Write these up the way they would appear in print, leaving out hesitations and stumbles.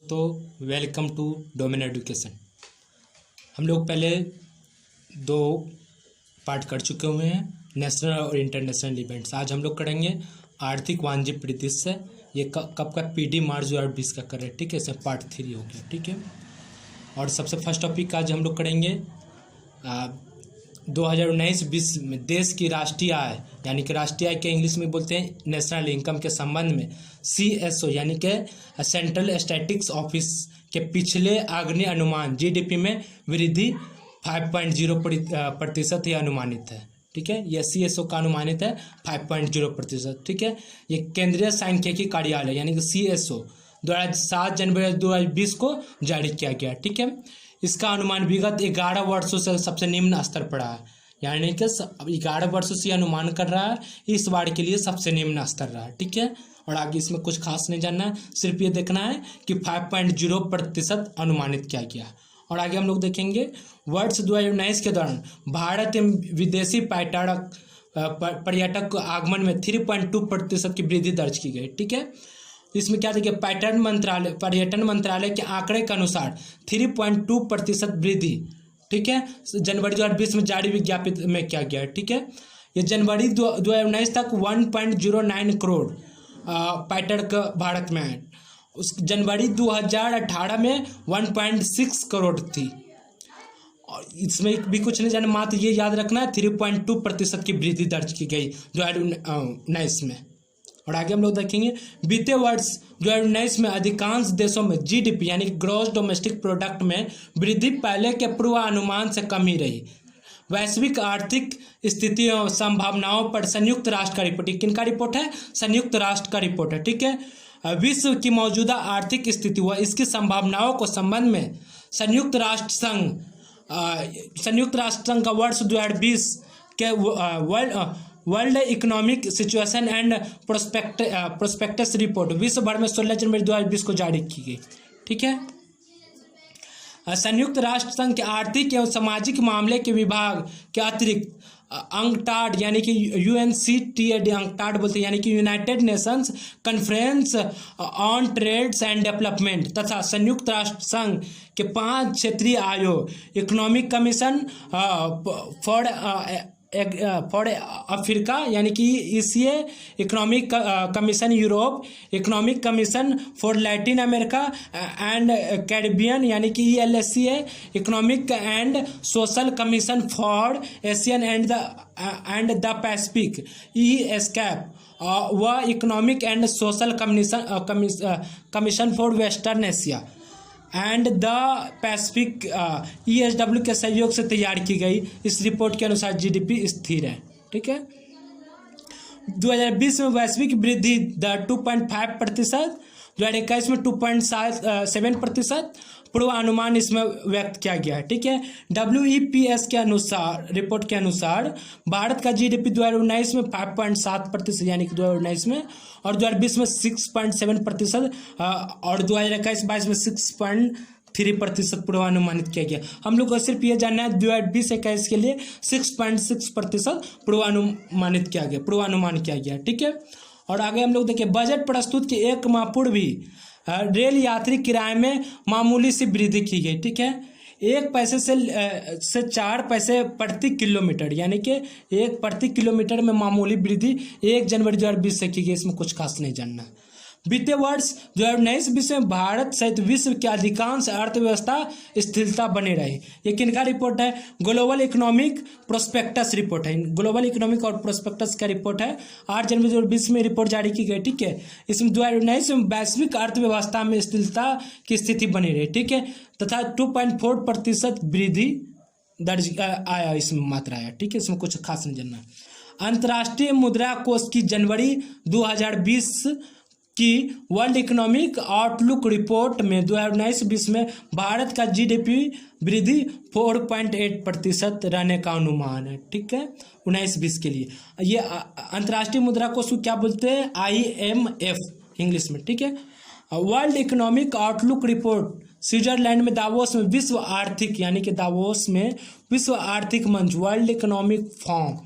तो welcome to domain education. हम लोग पहले 2 पार्ट कर चुके हुए हैं, नेशनल और इंटरनेशनल इवेंट्स। आज हम लोग करेंगे आर्थिक वाणिज्य परिदृश्य। ये कब का पीडी मार्च 2020 का कर रहे हैं, ठीक है। सब पार्ट 3 हो गया, ठीक है। और सबसे फर्स्ट टॉपिक आज हम लोग करेंगे 2019-20 में देश की राष्ट्रीय आय, यानी कि राष्ट्रीय आय के इंग्लिश में बोलते हैं नेशनल इनकम के संबंध में CSO यानी कि सेंट्रल स्टैटिस्टिक्स ऑफिस के पिछले अग्रिम अनुमान GDP में वृद्धि 5.0% ही अनुमानित है, ठीक है। यह CSO का अनुमानित है 5.0%, ठीक है। ये केंद्रीय सांख्यिकी कार्यालय यानी कि CSO द्वारा 7 जनवरी 2020 को जारी किया गया, ठीक है। इसका अनुमान विगत 11 वर्षों से सबसे निम्न स्तर पर रहा है, यानी कि 11 वर्षों से अनुमान कर रहा है, इस बार के लिए सबसे निम्न स्तर रहा है, ठीक है। और आगे इसमें कुछ खास नहीं जानना है, सिर्फ ये देखना है कि 5.0% अनुमानित किया गया। और आगे हम लोग देखेंगे वर्ष 2019 के दौरान भारत में विदेशी पर्यटक आगमन में 3.2% की वृद्धि दर्ज की गई, ठीक है। इसमें क्या देखिए, पर्यटन मंत्रालय के आंकड़े के अनुसार 3.2% वृद्धि, ठीक है, जनवरी 2020 में जारी विज्ञापित में किया गया है, ठीक है। ये जनवरी 2019 तक 1.09 करोड़ पर्यटक भारत में आए। उस जनवरी 2018 में 1.6 करोड़ थी। और इसमें भी कुछ नहीं जाना, मात्र ये याद रखना है 3.2% की वृद्धि दर्ज की गई 2019 में। और आगे हम लोग देखेंगे बीते वर्ष 2019 में अधिकांश देशों में GDP यानी ग्रॉस डोमेस्टिक प्रोडक्ट में वृद्धि पहले के पूर्वानुमान से कम ही रही। वैश्विक आर्थिक स्थिति और संभावनाओं पर संयुक्त राष्ट्र का रिपोर्ट, किनका रिपोर्ट है? संयुक्त राष्ट्र का रिपोर्ट है, ठीक है। विश्व की मौजूदा आर्थिक स्थिति व इसकी संभावनाओं को संबंध में संयुक्त राष्ट्र संघ का वर्ष 2020 के world economic situation and prospectus report विश्व भर में 16 जनवरी 2020 को जारी की गई, ठीक है। संयुक्त राष्ट्र संघ के आर्थिक एवं सामाजिक मामले के विभाग के अतिरिक्त अंकटाड यानी कि UNCTAD अंकटाड बोलते हैं, यानी कि United Nations conference on trades and development तथा संयुक्त राष्ट्र संघ के 5 क्षेत्रीय आयोग, इकोनॉमिक कमीशन फॉर अफ्रीका यानी कि ECA, economic commission Europe, economic commission for Latin America and Caribbean यानी कि ELSCA, economic and social commission for Asian and the Pacific ESCAP व economic and social commission for western Asia and the Pacific ESW के सहयोग से तैयार की गई। इस रिपोर्ट के अनुसार GDP स्थिर है, ठीक है। 2020 में वैश्विक वृद्धि दर 2.5%, 2021 में 2.7% पूर्वानुमान इसमें व्यक्त किया गया है, ठीक है। WEPS के अनुसार, रिपोर्ट के अनुसार भारत का GDP 2019 में 5.7% यानी कि 2019 में, और 2020 में 6.7% और 2021-22 में 6.3% पूर्वानुमानित किया गया। हम लोग को सिर्फ ये जानना है 2020-21 के लिए 6.6% पूर्वानुमान किया गया, ठीक है। और आगे हम लोग देखिए बजट प्रस्तुत के 1 माह पूर्व भी रेल यात्री किराए में मामूली सी वृद्धि की गई, ठीक है। 1 पैसे से 4 पैसे प्रति किलोमीटर, यानी कि 1 प्रति किलोमीटर में मामूली वृद्धि 1 जनवरी 2020 से की गई। इसमें कुछ खास नहीं जानना। बीते वर्ष 2019-20 में भारत सहित विश्व के अधिकांश अर्थव्यवस्था स्थिरता बने रही। ये किनका रिपोर्ट है? ग्लोबल इकोनॉमिक प्रोस्पेक्टस रिपोर्ट है। ग्लोबल इकोनॉमिक और प्रोस्पेक्टस का रिपोर्ट है, 8 जनवरी 2020 में रिपोर्ट जारी की गई, ठीक है। इसमें 2019 में वैश्विक अर्थव्यवस्था में स्थिरता की स्थिति बनी रही, ठीक है, तथा 2.4% वृद्धि दर्ज आया, इसमें मात्रा आया, ठीक है। इसमें कुछ खास नहीं जानना। अंतर्राष्ट्रीय मुद्रा कोष की जनवरी 2020 की वर्ल्ड इकोनॉमिक आउटलुक रिपोर्ट में 2019-20 में भारत का GDP वृद्धि 4.8% रहने का अनुमान है, ठीक है, 19-20 के लिए। ये अंतर्राष्ट्रीय मुद्रा कोष को क्या बोलते हैं? IMF इंग्लिश में, ठीक है। World economic outlook report Switzerland में दावोस में विश्व आर्थिक यानी कि दावोस में विश्व आर्थिक मंच वर्ल्ड इकोनॉमिक फोरम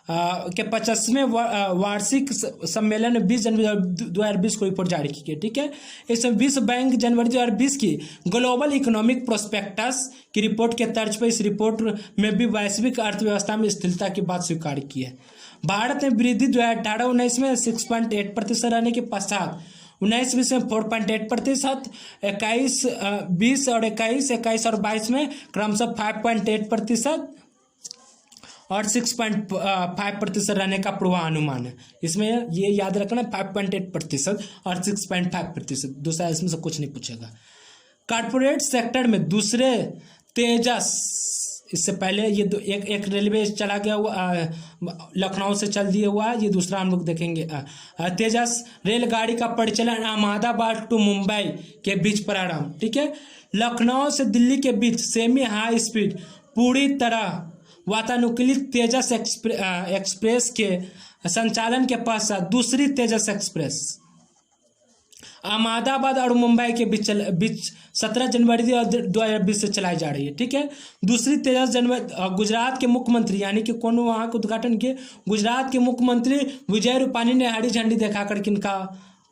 के 50वें वार्षिक सम्मेलन 20 जनवरी 2020 को रिपोर्ट जारी की गई। ठीक है, इसमें विश्व बैंक जनवरी 2020 की ग्लोबल इकोनॉमिक प्रोस्पेक्टस की रिपोर्ट के तर्ज पर इस रिपोर्ट में भी वैश्विक अर्थव्यवस्था में स्थिरता की बात स्वीकार की है। भारत में वृद्धि 2018-19 में 6.8% रहने के पश्चात 19-20 में 4.8%, 21-20 और 21 और 22 में क्रमशः 5.8% और 6.5% रहने का पूर्वानुमान है। इसमें ये याद रखना 5.8% और 6.5%, दूसरा इसमें से कुछ नहीं पूछेगा। कॉर्पोरेट सेक्टर में दूसरे तेजस, इससे पहले ये एक रेलवे चला गया हुआ लखनऊ से चल दिया हुआ है, ये दूसरा हम लोग देखेंगे। तेजस रेलगाड़ी का परिचालन अहमदाबाद टू मुंबई के बीच प्रारंभ। ठीक है, लखनऊ से दिल्ली के बीच सेमी हाई स्पीड पूरी तरह वातानुकूलित तेजस एक्सप्रेस के संचालन के पश्चात दूसरी तेजस एक्सप्रेस अहमदाबाद और मुंबई के बीच 17 जनवरी 2020 से चलाई जा रही है। ठीक है, दूसरी तेजस जनवरी गुजरात के मुख्यमंत्री, यानी कि कौन वहाँ का उद्घाटन किए, गुजरात के मुख्यमंत्री विजय रूपानी ने हरी झंडी दिखाकर किनका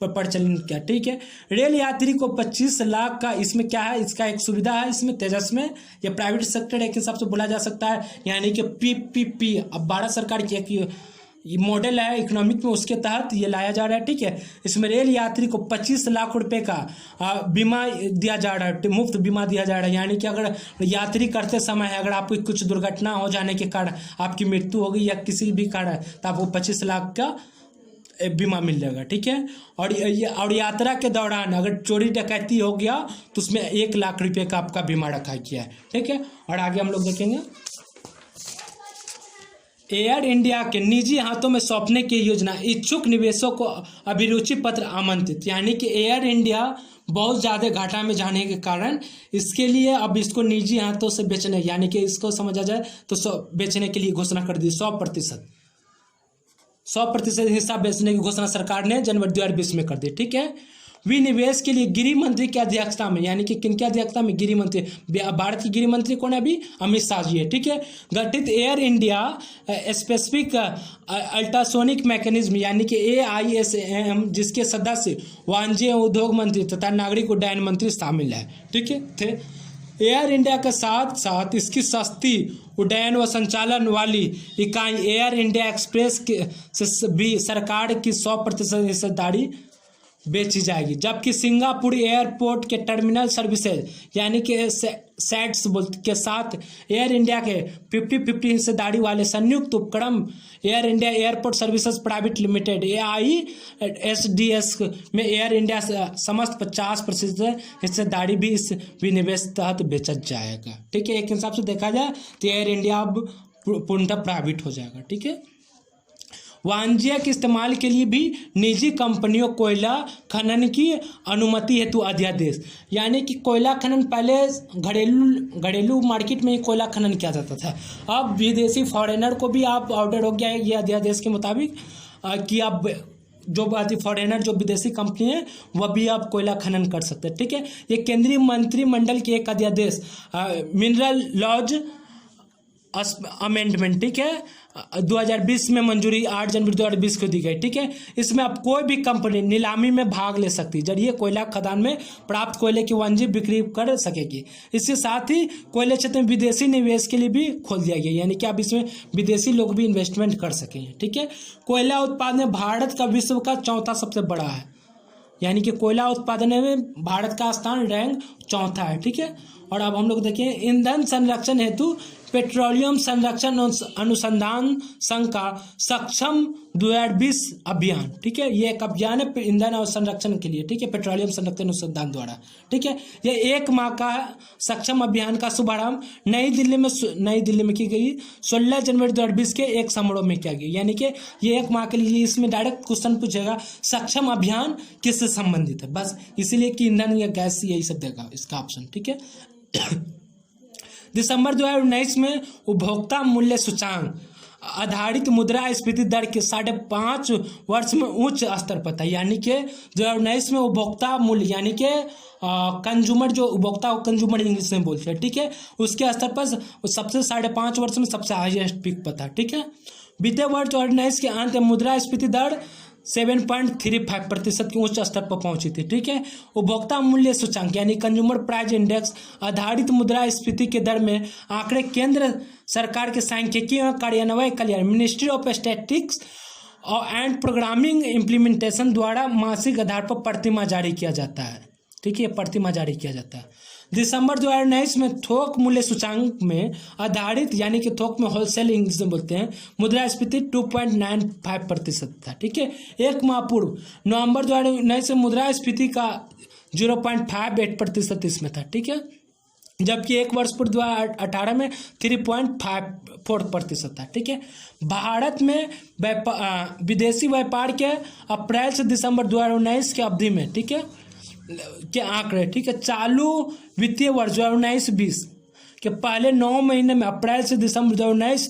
परिचालन किया। ठीक है, रेल यात्री को 25 लाख का, इसमें क्या है, इसका एक सुविधा है इसमें तेजस में, ये प्राइवेट सेक्टर एक हिसाब से बोला जा सकता है, यानी कि PPP। अब भारत सरकार की एक मॉडल है इकोनॉमिक में, उसके तहत ये लाया जा रहा है। ठीक है, इसमें रेल यात्री को 25 लाख रुपए का बीमा दिया जा रहा है, मुफ्त बीमा दिया जा रहा है। यानी कि अगर यात्री करते समय अगर आपको कुछ दुर्घटना हो जाने के कारण आपकी मृत्यु हो गई या किसी भी कारण, तो आपको 25 लाख का बीमा मिल जाएगा। ठीक है, और यात्रा के दौरान अगर चोरी डकैती हो गया तो उसमें 1 लाख रुपए का आपका बीमा रखा गया है। ठीक है, और आगे हम लोग देखेंगे एयर इंडिया के निजी हाथों में सौंपने की योजना, इच्छुक निवेशकों को अभिरुचि पत्र आमंत्रित। यानी कि एयर इंडिया बहुत ज़्यादा घाटा में जाने के कारण इसके लिए अब इसको निजी हाथों से बेचने, यानी कि इसको समझा जाए तो बेचने के लिए घोषणा कर दी। 100% हिस्सा बेचने की घोषणा सरकार ने जनवरी 2020 में कर दी। ठीक है, विनिवेश के लिए गृह मंत्री की अध्यक्षता में, यानी कि किनकी अध्यक्षता में, गृह मंत्री, भारत की गृह मंत्री कौन है अभी, अमित शाह जी है। ठीक है, गठित air India specific ultrasonic mechanism, यानी कि AISM, जिसके सदस्य वाणिज्य उद्योग मंत्री तथा नागरिक उड्डयन मंत्री शामिल है। ठीक है, थे एयर इंडिया के साथ साथ इसकी सस्ती उड्डयन व संचालन वाली इकाई एयर इंडिया एक्सप्रेस के से भी सरकार की 100% हिस्सेदारी बेची जाएगी। जबकि सिंगापुर एयरपोर्ट के टर्मिनल सर्विसेज, यानी कि SATS के साथ एयर इंडिया के 50-50 हिस्सेदारी वाले संयुक्त उपक्रम air India airport services private limited AISDS में एयर इंडिया समस्त 50% हिस्सेदारी भी इस विनिवेश तहत बेचा जाएगा। ठीक है, एक हिसाब से देखा जाए तो एयर इंडिया अब पूर्णतः प्राइवेट हो जाएगा। ठीक है, वाणिज्य के इस्तेमाल के लिए भी निजी कंपनियों कोयला खनन की अनुमति हेतु अध्यादेश, यानी कि कोयला खनन पहले घरेलू मार्केट में ही कोयला खनन किया जाता था, अब विदेशी फॉरेनर को भी आप ऑर्डर हो गया है ये अध्यादेश के मुताबिक कि आप जो फॉरेनर जो विदेशी कंपनी है वह भी आप कोयला खनन कर सकते हैं। ठीक है, ये केंद्रीय मंत्रिमंडल के एक अध्यादेश मिनरल लॉज अमेंडमेंट, ठीक है, 2020 में मंजूरी 8 जनवरी 2020 को दी गई। ठीक है, इसमें अब कोई भी कंपनी नीलामी में भाग ले सकती है, जरिए कोयला खदान में प्राप्त कोयले की वाणिज्यिक बिक्री कर सकेगी। इसके साथ ही कोयले क्षेत्र में विदेशी निवेश के लिए भी खोल दिया गया, यानी कि अब इसमें विदेशी लोग भी इन्वेस्टमेंट कर सकेंगे। ठीक है, कोयला उत्पादन में भारत का विश्व का 4था सबसे बड़ा है, यानी कि कोयला उत्पादन में भारत का स्थान रैंक 4था है। ठीक है, और अब हम लोग देखें ईंधन संरक्षण हेतु पेट्रोलियम संरक्षण अनुसंधान संघ का सक्षम 2020 अभियान। ठीक है, ये एक अभियान है ईंधन और संरक्षण के लिए। ठीक है, पेट्रोलियम संरक्षण अनुसंधान द्वारा। ठीक है, ये 1 माह का सक्षम अभियान का शुभारंभ नई दिल्ली में की गई 16 जनवरी 2020 के एक समारोह में किया गया। यानी कि ये 1 माह के लिए इसमें डायरेक्ट क्वेश्चन पूछेगा सक्षम अभियान किससे संबंधित है, बस इसीलिए कि ईंधन या गैस यही सब देगा इसका ऑप्शन। ठीक है, दिसंबर 2019 में उपभोक्ता मूल्य सूचांक आधारित मुद्रास्फीति दर के 5.5 वर्ष में उच्च स्तर पर था, यानी कि 2019 में उपभोक्ता मूल्य, यानी कि कंज्यूमर, जो उपभोक्ता कंज्यूमर इंग्लिश में बोलते हैं। ठीक है, उसके स्तर पर सबसे 5.5 वर्ष में सबसे हाईएस्ट पीक पर था। ठीक है, बीते वर्ष 2019 के अंत में मुद्रास्फीति दर 7.35% के उच्च स्तर पर पहुंची थी। ठीक है, उपभोक्ता मूल्य सूचकांक यानी कंज्यूमर प्राइस इंडेक्स आधारित मुद्रास्फीति के दर में आंकड़े केंद्र सरकार के सांख्यिकी एवं कार्यान्वयन कल्याण ministry of statistics and programming implementation द्वारा मासिक आधार पर प्रतिमाह जारी किया जाता है। ठीक है, प्रतिमाह जारी किया जाता है। दिसंबर 2019 में थोक मूल्य सूचकांक में आधारित यानी कि थोक में होलसेल इंग्लिश में बोलते हैं मुद्रास्फीति 2.95% था। ठीक है, एक माह पूर्व नवंबर 2019 में मुद्रास्फीति का 0.58% इसमें था। ठीक है, जबकि एक वर्ष पूर्व 2018 में 3.54% था। ठीक है, भारत में विदेशी व्यापार के अप्रैल से दिसंबर 2019 की अवधि में, ठीक है, के आंकड़े, ठीक है, चालू वित्तीय वर्ष 2019-20 के पहले 9 महीने में अप्रैल से दिसंबर 2019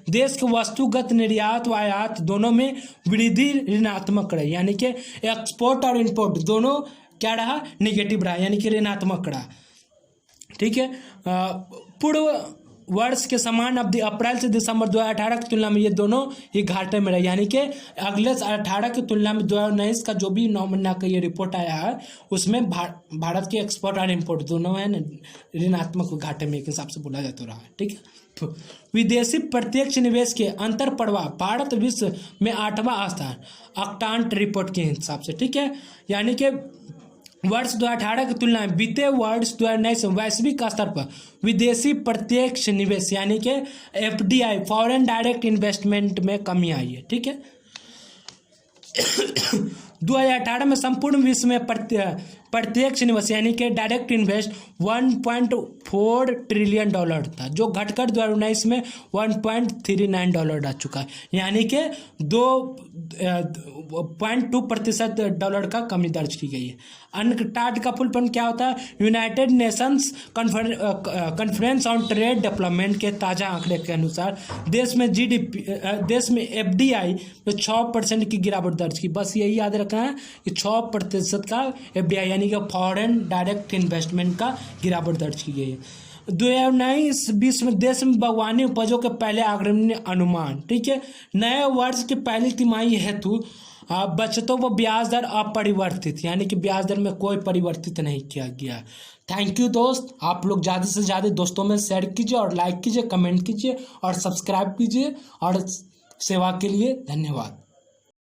देश के वस्तुगत निर्यात व आयात दोनों में वृद्धि ऋणात्मक रही, यानी कि एक्सपोर्ट और इंपोर्ट दोनों क्या रहा, निगेटिव रहा, यानी कि ऋणात्मक रहा। ठीक है, पूर्व वर्ष के समान अवधि अप्रैल से दिसंबर 2018 की तुलना में ये दोनों ही घाटे में रहे, यानी कि अगले 18 की तुलना में 2019 का जो भी 9 महीना का ये रिपोर्ट आया है उसमें भारत के एक्सपोर्ट और इंपोर्ट दोनों है ऋणात्मक घाटे में एक हिसाब से बोला जाता रहा है। ठीक है, विदेशी प्रत्यक्ष निवेश के अंतर प्रवाह भारत विश्व में 8वां स्थान ऑक्टांट रिपोर्ट के हिसाब से। ठीक है, यानी कि वर्ष 2018 की तुलना में बीते वर्ष 2019 में वैश्विक स्तर पर विदेशी प्रत्यक्ष निवेश यानी कि FDI फॉरेन डायरेक्ट इन्वेस्टमेंट में कमी आई है। ठीक है, 2018 में संपूर्ण विश्व में प्रत्यक्ष निवेश यानी कि डायरेक्ट इन्वेस्ट $1.4 ट्रिलियन था, जो घटकर 2019 में $1.39 आ चुका है, यानी कि 2.2% का कमी दर्ज की गई है। अनटाड का फुल फॉर्म क्या होता है? United Nations conference on trade development के ताज़ा आंकड़े के अनुसार देश में FDI में 6% की गिरावट दर्ज की। बस यही याद रखना है कि 6% का FDI यानी कि फॉरेन डायरेक्ट इन्वेस्टमेंट का गिरावट दर्ज की गई है। 2019-20 में देश में बागवानी उपजों के पहले अग्रणी अनुमान, ठीक है, नए वर्ष की पहली तिमाही हेतु बचतों व ब्याज दर अपरिवर्तित, यानी कि ब्याज दर में कोई परिवर्तित नहीं किया गया। थैंक यू दोस्त, आप लोग ज़्यादा से ज़्यादा दोस्तों में शेयर कीजिए और लाइक कीजिए, कमेंट कीजिए और सब्सक्राइब कीजिए, और सेवा के लिए धन्यवाद।